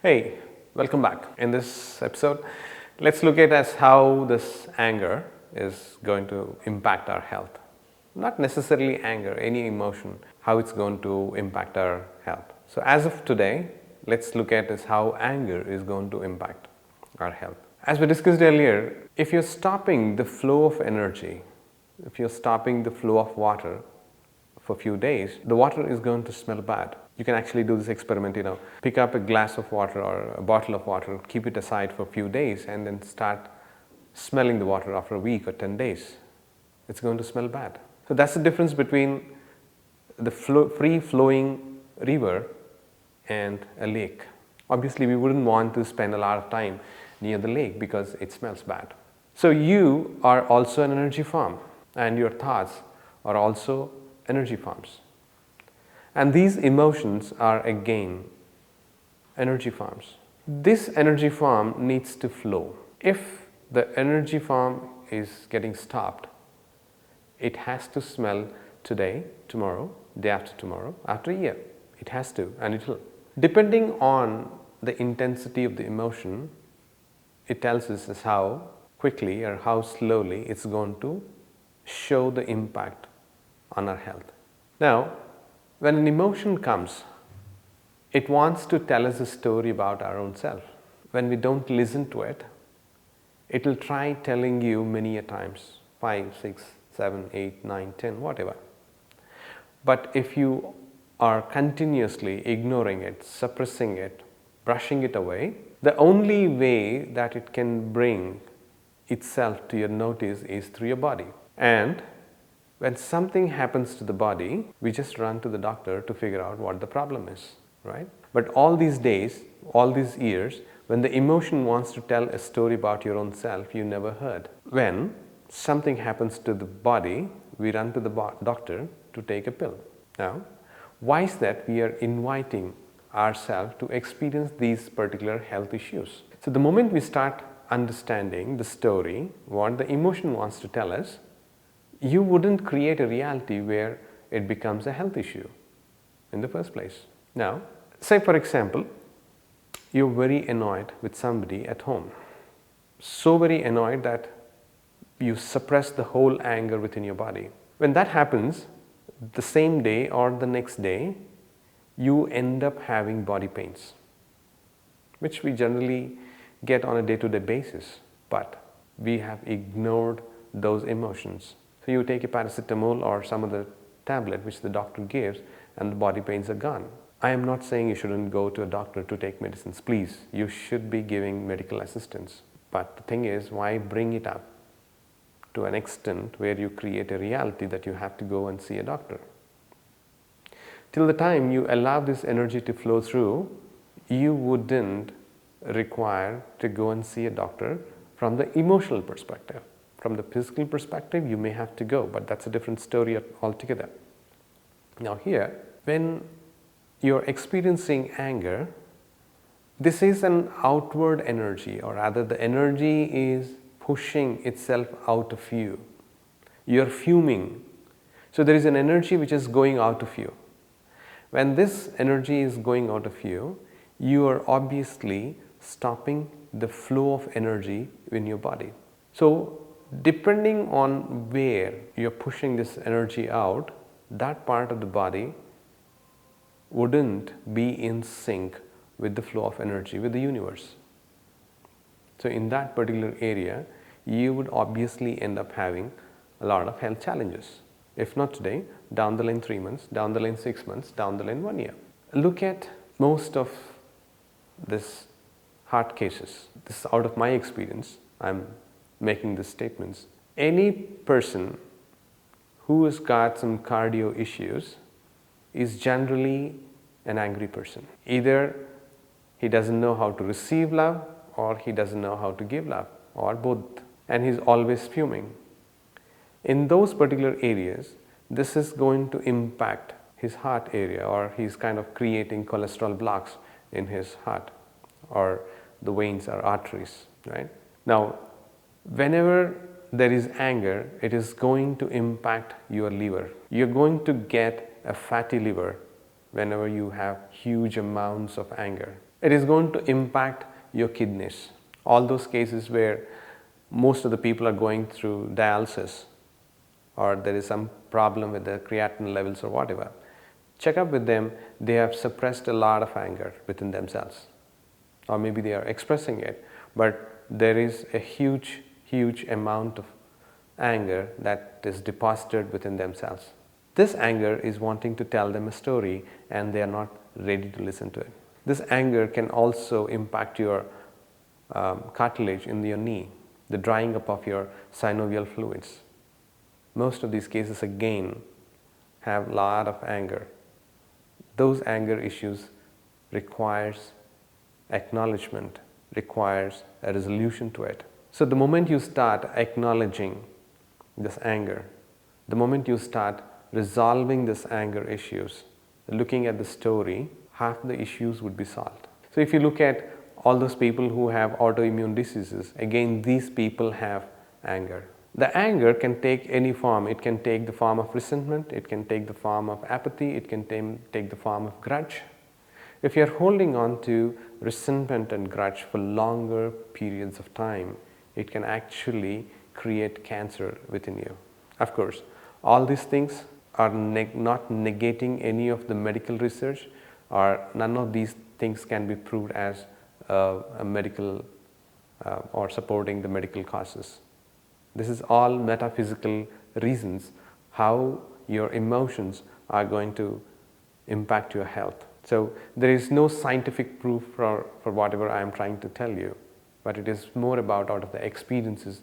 Hey, welcome back. In this episode, let's look at as how this anger is going to impact our health. Not necessarily anger, any emotion, how it's going to impact our health. So as of today, let's look at is how anger is going to impact our health. As we discussed earlier, if you're stopping the flow of energy, if you're stopping the flow of water for a few days, the water is going to smell bad. You can actually do this experiment, pick up a glass of water or a bottle of water, keep it aside for a few days and then start smelling the water after a week or 10 days. It's going to smell bad. So that's the difference between the free-flowing river and a lake. Obviously, we wouldn't want to spend a lot of time near the lake because it smells bad. So you are also an energy form and your thoughts are also energy forms. And these emotions are again energy forms. This energy form needs to flow. If the energy form is getting stopped, it has to smell today, tomorrow, day after tomorrow, after a year. It has to, and it will. Depending on the intensity of the emotion, it tells us how quickly or how slowly it's going to show the impact on our health. Now, when an emotion comes, it wants to tell us a story about our own self. When we don't listen to it, it will try telling you many a times, 5, 6, 7, 8, 9, 10, whatever. But if you are continuously ignoring it, suppressing it, brushing it away, the only way that it can bring itself to your notice is through your body. And when something happens to the body, we just run to the doctor to figure out what the problem is, right? But all these days, all these years, when the emotion wants to tell a story about your own self, you never heard. When something happens to the body, we run to the doctor to take a pill. Now, why is that we are inviting ourselves to experience these particular health issues? So the moment we start understanding the story, what the emotion wants to tell us, you wouldn't create a reality where it becomes a health issue in the first place. Now, say for example, you're very annoyed with somebody at home. So very annoyed that you suppress the whole anger within your body. When that happens, the same day or the next day, you end up having body pains, which we generally get on a day-to-day basis, but we have ignored those emotions. So you take a paracetamol or some other tablet which the doctor gives and the body pains are gone. I am not saying you shouldn't go to a doctor to take medicines. Please, you should be giving medical assistance. But the thing is, why bring it up to an extent where you create a reality that you have to go and see a doctor? Till the time you allow this energy to flow through, you wouldn't require to go and see a doctor from the emotional perspective. From the physical perspective, you may have to go, but that's a different story altogether. Now here, when you're experiencing anger, this is an outward energy, or rather the energy is pushing itself out of you. You're fuming. So there is an energy which is going out of you. When this energy is going out of you, you are obviously stopping the flow of energy in your body. So depending on where you're pushing this energy out, that part of the body wouldn't be in sync with the flow of energy with the universe. So in that particular area, you would obviously end up having a lot of health challenges. If not today, down the line 3 months, down the line 6 months, down the line 1 year. Look at most of this heart cases. This is out of my experience. I'm making these statements. Any person who has got some cardio issues is generally an angry person. Either he doesn't know how to receive love or he doesn't know how to give love, or both, and he's always fuming. In those particular areas, this is going to impact his heart area, or he's kind of creating cholesterol blocks in his heart or the veins or arteries, right? Now, whenever there is anger, it is going to impact your liver. You're going to get a fatty liver whenever you have huge amounts of anger. It is going to impact your kidneys. All those cases where most of the people are going through dialysis, or there is some problem with the creatinine levels or whatever, check up with them. They have suppressed a lot of anger within themselves, or maybe they are expressing it, but there is a huge amount of anger that is deposited within themselves. This anger is wanting to tell them a story, and they are not ready to listen to it. This anger can also impact your cartilage in your knee, the drying up of your synovial fluids. Most of these cases again have a lot of anger. Those anger issues requires acknowledgement, requires a resolution to it. So the moment you start acknowledging this anger, the moment you start resolving this anger issues, looking at the story, half the issues would be solved. So if you look at all those people who have autoimmune diseases, again these people have anger. The anger can take any form. It can take the form of resentment, it can take the form of apathy, it can take the form of grudge. If you are holding on to resentment and grudge for longer periods of time, it can actually create cancer within you. Of course, all these things are not negating any of the medical research, or none of these things can be proved as a medical or supporting the medical causes. This is all metaphysical reasons how your emotions are going to impact your health. So there is no scientific proof for whatever I am trying to tell you, but it is more about out of the experiences,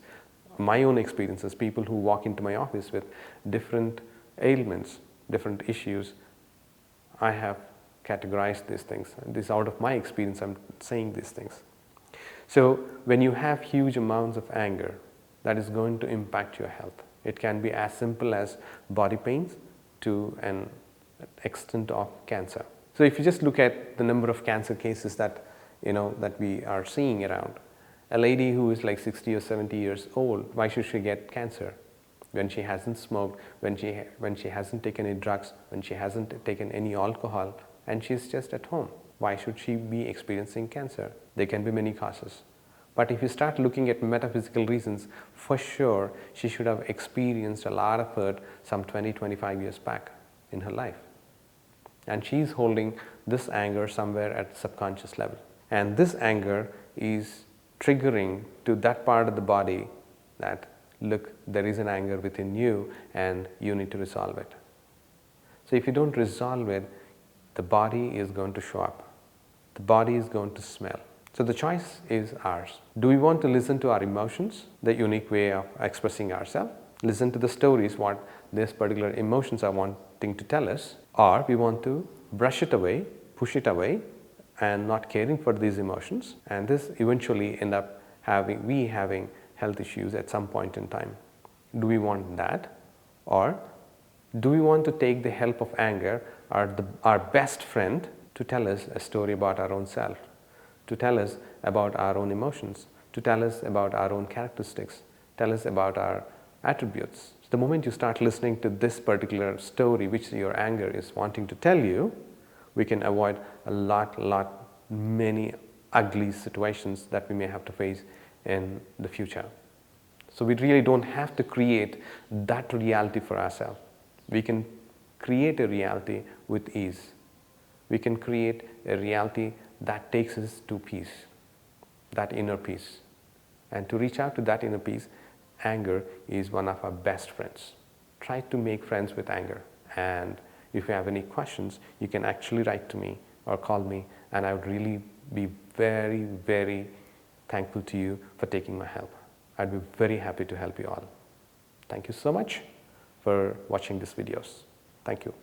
my own experiences, people who walk into my office with different ailments, different issues. I have categorized these things. This out of my experience, I'm saying these things. So when you have huge amounts of anger, that is going to impact your health. It can be as simple as body pains to an extent of cancer. So if you just look at the number of cancer cases that we are seeing around, a lady who is like 60 or 70 years old, why should she get cancer when she hasn't smoked, when she hasn't taken any drugs, when she hasn't taken any alcohol, and she's just at home? Why should she be experiencing cancer? There can be many causes. But if you start looking at metaphysical reasons, for sure she should have experienced a lot of hurt some 20-25 years back in her life. And she's holding this anger somewhere at the subconscious level. And this anger is triggering to that part of the body that, look, there is an anger within you and you need to resolve it. So if you don't resolve it, the body is going to show up. The body is going to smell. So the choice is ours. Do we want to listen to our emotions, the unique way of expressing ourselves? Listen to the stories, what these particular emotions are wanting to tell us, or we want to brush it away, push it away, and not caring for these emotions, and this eventually end up having health issues at some point in time. Do we want that, or do we want to take the help of anger, our best friend, to tell us a story about our own self, to tell us about our own emotions, to tell us about our own characteristics, tell us about our attributes? So the moment you start listening to this particular story which your anger is wanting to tell you, we can avoid many ugly situations that we may have to face in the future. So we really don't have to create that reality for ourselves. We can create a reality with ease. We can create a reality that takes us to peace, that inner peace. And to reach out to that inner peace, anger is one of our best friends. Try to make friends with anger. And if you have any questions, you can actually write to me or call me, and I would really be very, very thankful to you for taking my help. I'd be very happy to help you all. Thank you so much for watching these videos. Thank you.